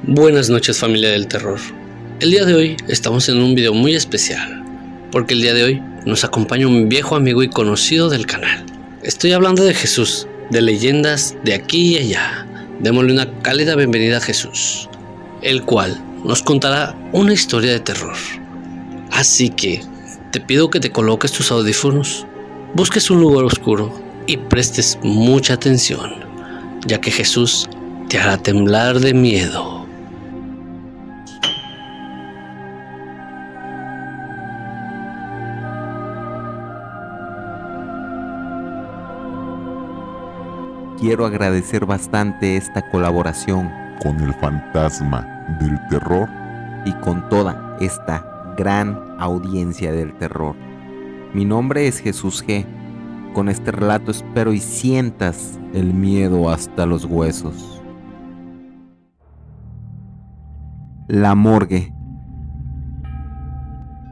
Buenas noches, familia del terror. El día de hoy estamos en un video muy especial, porque el día de hoy nos acompaña un viejo amigo y conocido del canal. Estoy hablando de Jesús, de leyendas de aquí y allá. Démosle una cálida bienvenida a Jesús, el cual nos contará una historia de terror. Así que te pido que te coloques tus audífonos, busques un lugar oscuro y prestes mucha atención, ya que Jesús te hará temblar de miedo. Quiero agradecer bastante esta colaboración con el fantasma del terror y con toda esta gran audiencia del terror. Mi nombre es Jesús G. Con este relato espero y sientas el miedo hasta los huesos. La morgue.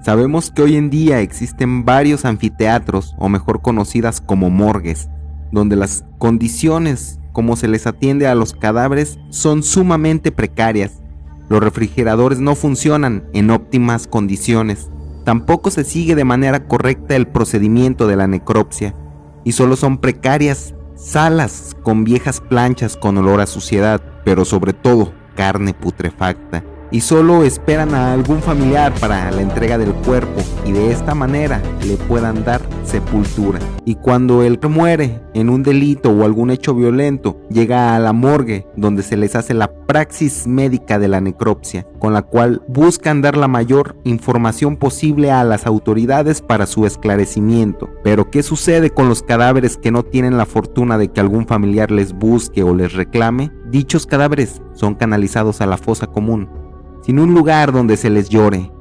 Sabemos que hoy en día existen varios anfiteatros, o mejor conocidas como morgues, donde las condiciones como se les atiende a los cadáveres son sumamente precarias. Los refrigeradores no funcionan en óptimas condiciones, tampoco se sigue de manera correcta el procedimiento de la necropsia, y solo son precarias salas con viejas planchas con olor a suciedad, pero sobre todo carne putrefacta, y solo esperan a algún familiar para la entrega del cuerpo y de esta manera le puedan dar sepultura. Y cuando él muere en un delito o algún hecho violento, llega a la morgue donde se les hace la praxis médica de la necropsia, con la cual buscan dar la mayor información posible a las autoridades para su esclarecimiento. Pero ¿qué sucede con los cadáveres que no tienen la fortuna de que algún familiar les busque o les reclame? Dichos cadáveres son canalizados a la fosa común, sin un lugar donde se les llore.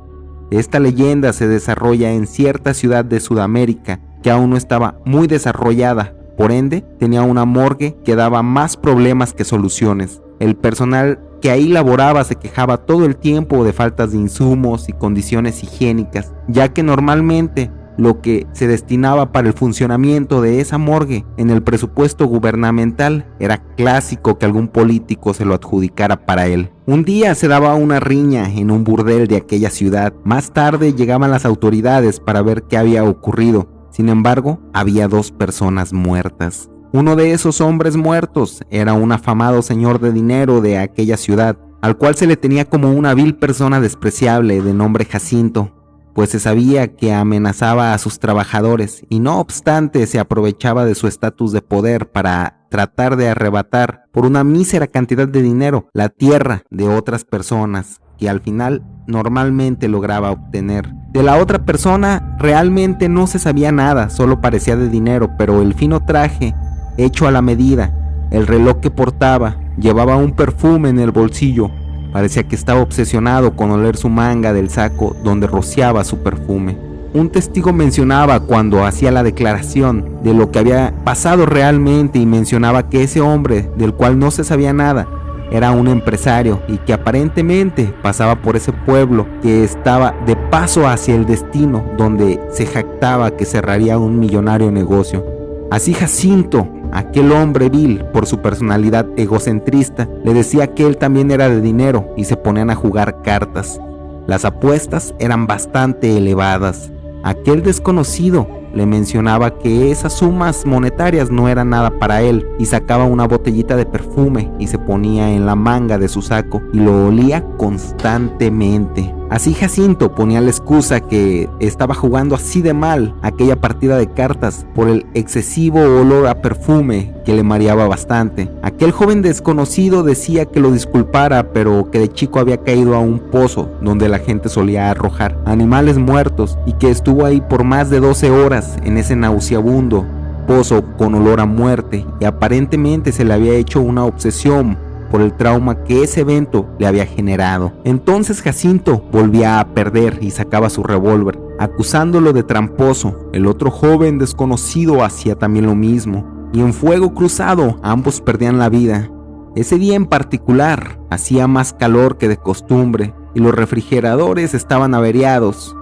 Esta leyenda se desarrolla en cierta ciudad de Sudamérica que aún no estaba muy desarrollada, por ende tenía una morgue que daba más problemas que soluciones. El personal que ahí laboraba se quejaba todo el tiempo de faltas de insumos y condiciones higiénicas, ya que normalmente lo que se destinaba para el funcionamiento de esa morgue en el presupuesto gubernamental era clásico que algún político se lo adjudicara para él. Un día se daba una riña en un burdel de aquella ciudad. Más tarde llegaban las autoridades para ver qué había ocurrido. Sin embargo, había 2 personas muertas. Uno de esos hombres muertos era un afamado señor de dinero de aquella ciudad, al cual se le tenía como una vil persona despreciable de nombre Jacinto, pues se sabía que amenazaba a sus trabajadores y no obstante se aprovechaba de su estatus de poder para tratar de arrebatar por una mísera cantidad de dinero la tierra de otras personas que al final normalmente lograba obtener. De la otra persona realmente no se sabía nada, solo parecía de dinero, pero el fino traje hecho a la medida, el reloj que portaba, llevaba un perfume en el bolsillo. Parecía que estaba obsesionado con oler su manga del saco donde rociaba su perfume. Un testigo mencionaba cuando hacía la declaración de lo que había pasado realmente y mencionaba que ese hombre, del cual no se sabía nada, era un empresario y que aparentemente pasaba por ese pueblo que estaba de paso hacia el destino donde se jactaba que cerraría un millonario negocio. Así Jacinto, aquel hombre vil por su personalidad egocentrista, le decía que él también era de dinero y se ponían a jugar cartas. Las apuestas eran bastante elevadas. Aquel desconocido le mencionaba que esas sumas monetarias no eran nada para él y sacaba una botellita de perfume y se ponía en la manga de su saco y lo olía constantemente. Así Jacinto ponía la excusa que estaba jugando así de mal aquella partida de cartas por el excesivo olor a perfume que le mareaba bastante. Aquel joven desconocido decía que lo disculpara, pero que de chico había caído a un pozo donde la gente solía arrojar animales muertos y que estuvo ahí por más de 12 horas en ese nauseabundo pozo con olor a muerte y aparentemente se le había hecho una obsesión por el trauma que ese evento le había generado. Entonces Jacinto volvía a perder y sacaba su revólver, acusándolo de tramposo. El otro joven desconocido hacía también lo mismo, y en fuego cruzado ambos perdían la vida. Ese día en particular hacía más calor que de costumbre, y los refrigeradores estaban averiados.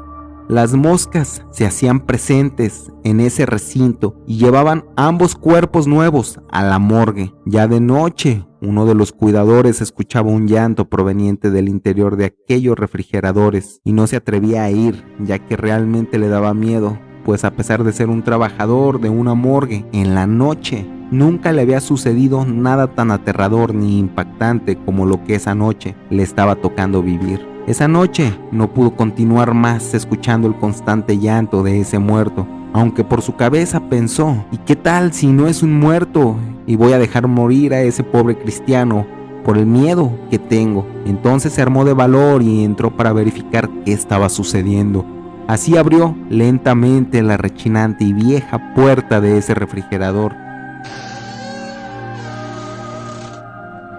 Las moscas se hacían presentes en ese recinto y llevaban ambos cuerpos nuevos a la morgue. Ya de noche, uno de los cuidadores escuchaba un llanto proveniente del interior de aquellos refrigeradores y no se atrevía a ir, ya que realmente le daba miedo, pues a pesar de ser un trabajador de una morgue, en la noche nunca le había sucedido nada tan aterrador ni impactante como lo que esa noche le estaba tocando vivir. Esa noche no pudo continuar más escuchando el constante llanto de ese muerto, aunque por su cabeza pensó, ¿y qué tal si no es un muerto y voy a dejar morir a ese pobre cristiano por el miedo que tengo? Entonces se armó de valor y entró para verificar qué estaba sucediendo. Así abrió lentamente la rechinante y vieja puerta de ese refrigerador.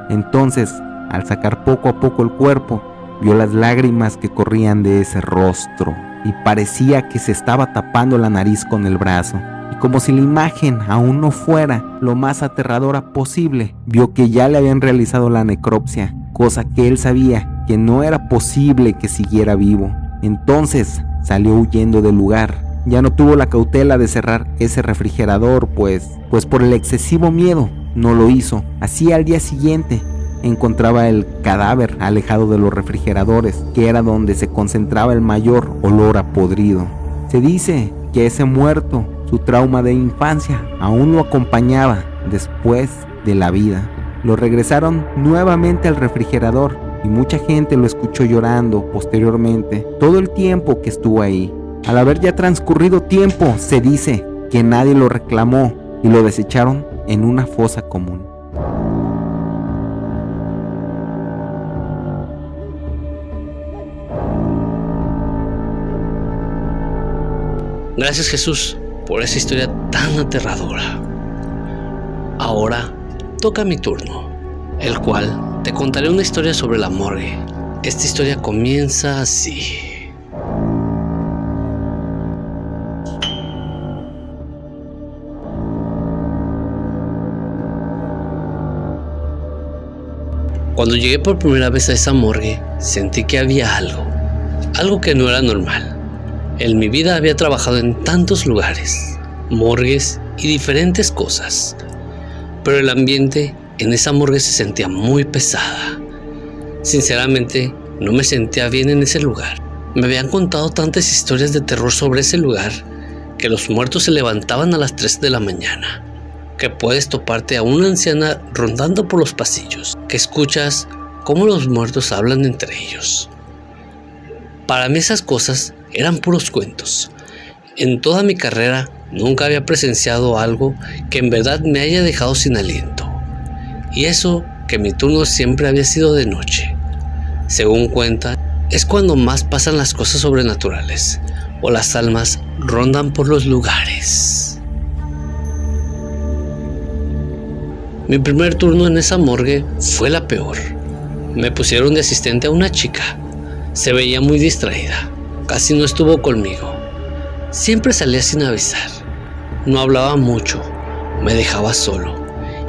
Entonces, al sacar poco a poco el cuerpo, vio las lágrimas que corrían de ese rostro y parecía que se estaba tapando la nariz con el brazo. Y como si la imagen aún no fuera lo más aterradora posible, vio que ya le habían realizado la necropsia, cosa que él sabía que no era posible que siguiera vivo. Entonces salió huyendo del lugar. Ya no tuvo la cautela de cerrar ese refrigerador, pues por el excesivo miedo no lo hizo. Así al día siguiente encontraba el cadáver alejado de los refrigeradores, que era donde se concentraba el mayor olor a podrido. Se dice que ese muerto, su trauma de infancia, aún lo acompañaba después de la vida. Lo regresaron nuevamente al refrigerador y mucha gente lo escuchó llorando posteriormente todo el tiempo que estuvo ahí. Al haber ya transcurrido tiempo, se dice que nadie lo reclamó y lo desecharon en una fosa común. Gracias, Jesús, por esa historia tan aterradora. Ahora toca mi turno, el cual te contaré una historia sobre la morgue. Esta historia comienza así. Cuando llegué por primera vez a esa morgue, sentí que había algo que no era normal. En mi vida había trabajado en tantos lugares, morgues y diferentes cosas, pero el ambiente en esa morgue se sentía muy pesada. Sinceramente, no me sentía bien en ese lugar. Me habían contado tantas historias de terror sobre ese lugar, que los muertos se levantaban a las 3 de la mañana, que puedes toparte a una anciana rondando por los pasillos, que escuchas cómo los muertos hablan entre ellos. Para mí esas cosas eran puros cuentos. En toda mi carrera nunca había presenciado algo que en verdad me haya dejado sin aliento. Y eso que mi turno siempre había sido de noche. Según cuentan, es cuando más pasan las cosas sobrenaturales o las almas rondan por los lugares. Mi primer turno en esa morgue fue la peor. Me pusieron de asistente a una chica. Se veía muy distraída. Casi no estuvo conmigo. Siempre salía sin avisar. No hablaba mucho. Me dejaba solo,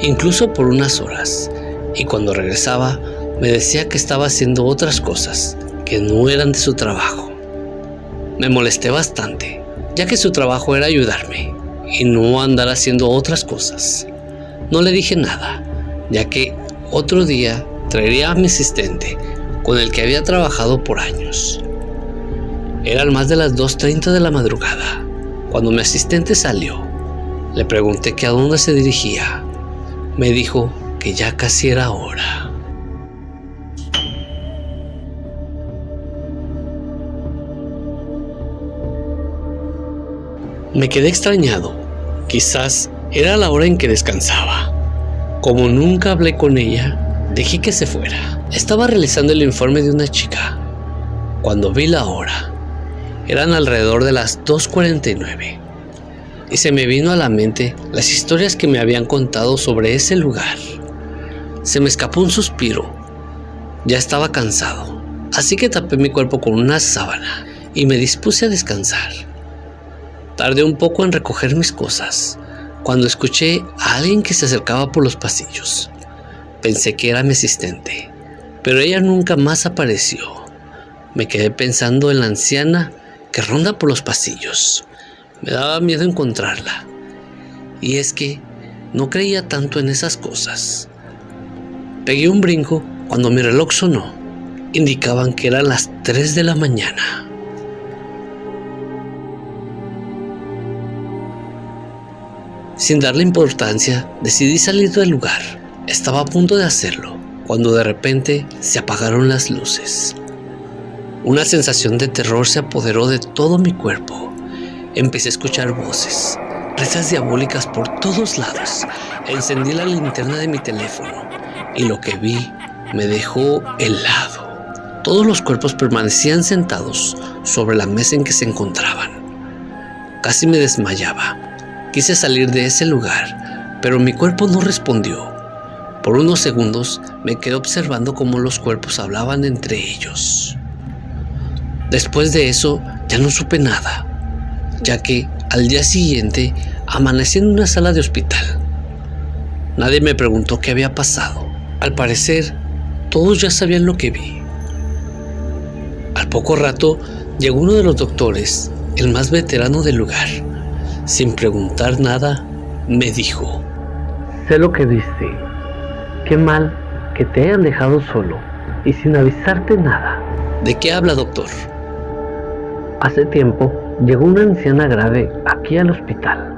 incluso por unas horas. Y cuando regresaba, me decía que estaba haciendo otras cosas que no eran de su trabajo. Me molesté bastante, ya que su trabajo era ayudarme y no andar haciendo otras cosas. No le dije nada, ya que otro día traería a mi asistente, con el que había trabajado por años. Eran más de las 2:30 de la madrugada, cuando mi asistente salió. Le pregunté que a dónde se dirigía. Me dijo que ya casi era hora. Me quedé extrañado. Quizás era la hora en que descansaba. Como nunca hablé con ella, dejé que se fuera. Estaba realizando el informe de una chica cuando vi la hora. Eran alrededor de las 2:49 y se me vino a la mente las historias que me habían contado sobre ese lugar. Se me escapó un suspiro. Ya estaba cansado, así que tapé mi cuerpo con una sábana y me dispuse a descansar. Tardé un poco en recoger mis cosas cuando escuché a alguien que se acercaba por los pasillos. Pensé que era mi asistente, pero ella nunca más apareció. Me quedé pensando en la anciana que ronda por los pasillos. Me daba miedo encontrarla. Y es que no creía tanto en esas cosas. Pegué un brinco cuando mi reloj sonó. Indicaban que eran las 3 de la mañana. Sin darle importancia, decidí salir del lugar. Estaba a punto de hacerlo, cuando de repente se apagaron las luces. Una sensación de terror se apoderó de todo mi cuerpo. Empecé a escuchar voces, risas diabólicas por todos lados. Encendí la linterna de mi teléfono y lo que vi me dejó helado. Todos los cuerpos permanecían sentados sobre la mesa en que se encontraban. Casi me desmayaba. Quise salir de ese lugar, pero mi cuerpo no respondió. Por unos segundos me quedé observando cómo los cuerpos hablaban entre ellos. Después de eso ya no supe nada, ya que al día siguiente amanecí en una sala de hospital. Nadie me preguntó qué había pasado. Al parecer, todos ya sabían lo que vi. Al poco rato llegó uno de los doctores, el más veterano del lugar. Sin preguntar nada, me dijo: sé lo que viste. Qué mal que te hayan dejado solo y sin avisarte nada. ¿De qué habla, doctor? Hace tiempo llegó una anciana grave aquí al hospital.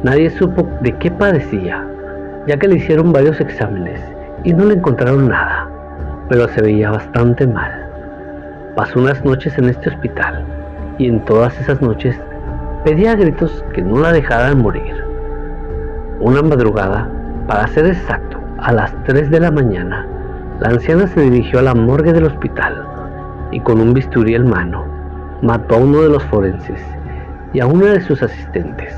Nadie supo de qué padecía, ya que le hicieron varios exámenes y no le encontraron nada, pero se veía bastante mal. Pasó unas noches en este hospital y en todas esas noches pedía a gritos que no la dejaran morir. Una madrugada, para ser exacto, a las 3 de la mañana, la anciana se dirigió a la morgue del hospital y con un bisturí en mano, mató a uno de los forenses y a una de sus asistentes.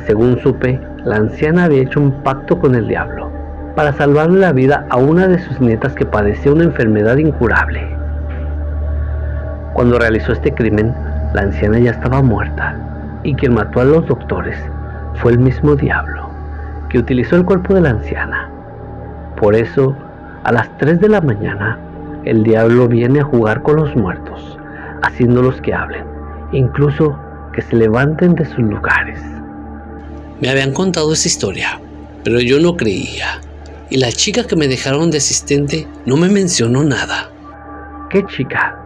Según supe, la anciana había hecho un pacto con el diablo para salvarle la vida a una de sus nietas que padecía una enfermedad incurable. Cuando realizó este crimen, la anciana ya estaba muerta y quien mató a los doctores fue el mismo diablo, que utilizó el cuerpo de la anciana. Por eso, a las 3 de la mañana, el diablo viene a jugar con los muertos, haciéndolos que hablen, incluso que se levanten de sus lugares. Me habían contado esa historia, pero yo no creía. Y la chica que me dejaron de asistente no me mencionó nada. ¿Qué chica?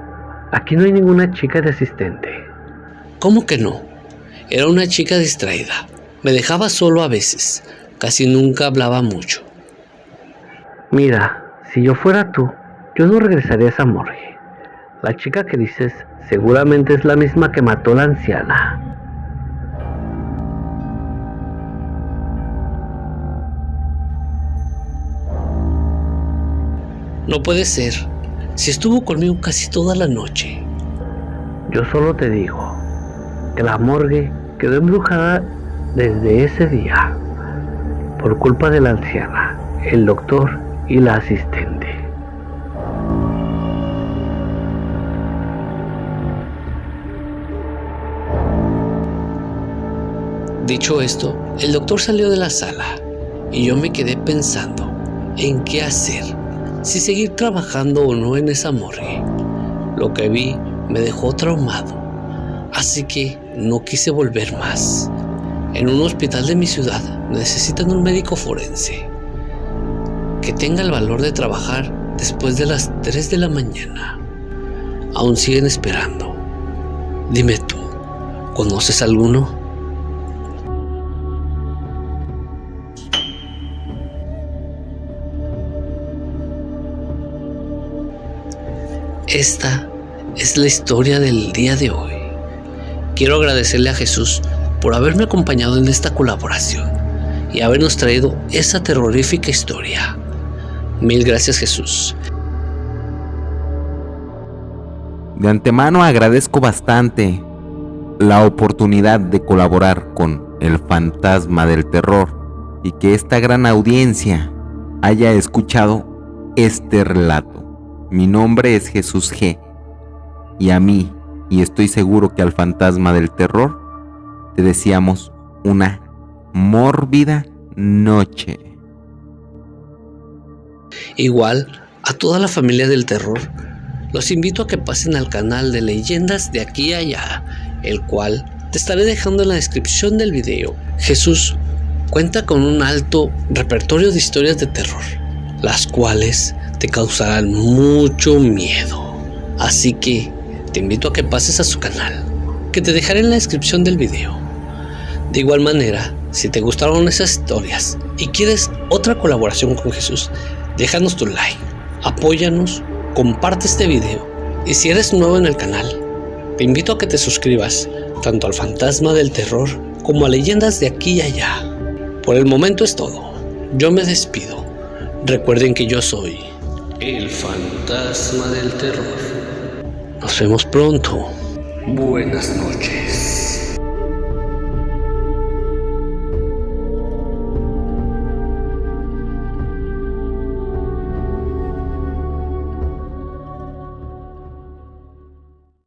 Aquí no hay ninguna chica de asistente. ¿Cómo que no? Era una chica distraída. Me dejaba solo a veces. Casi nunca hablaba mucho. Mira, si yo fuera tú, yo no regresaría a esa morgue. La chica que dices seguramente es la misma que mató a la anciana. No puede ser. Si estuvo conmigo casi toda la noche. Yo solo te digo que la morgue quedó embrujada desde ese día, por culpa de la anciana, el doctor y la asistente. Dicho esto, el doctor salió de la sala y yo me quedé pensando en qué hacer, si seguir trabajando o no en esa morgue. Lo que vi me dejó traumado, así que no quise volver más. En un hospital de mi ciudad necesitan un médico forense que tenga el valor de trabajar después de las 3 de la mañana. Aún siguen esperando. Dime tú, ¿conoces alguno? Esta es la historia del día de hoy. Quiero agradecerle a Jesús por haberme acompañado en esta colaboración y habernos traído esa terrorífica historia. Mil gracias, Jesús. De antemano agradezco bastante la oportunidad de colaborar con El Fantasma del Terror y que esta gran audiencia haya escuchado este relato. Mi nombre es Jesús G. Y a mí, y estoy seguro que al Fantasma del Terror, te deseamos una mórbida noche. Igual a toda la familia del terror, los invito a que pasen al canal de Leyendas de Aquí a Allá, el cual te estaré dejando en la descripción del video. Jesús cuenta con un alto repertorio de historias de terror, las cuales te causarán mucho miedo. Así que te invito a que pases a su canal, que te dejaré en la descripción del video. De igual manera, si te gustaron esas historias y quieres otra colaboración con Jesús, déjanos tu like, apóyanos, comparte este video, y si eres nuevo en el canal, te invito a que te suscribas tanto al Fantasma del Terror como a Leyendas de Aquí y Allá. Por el momento es todo, yo me despido. Recuerden que yo soy el Fantasma del Terror. Nos vemos pronto. Buenas noches.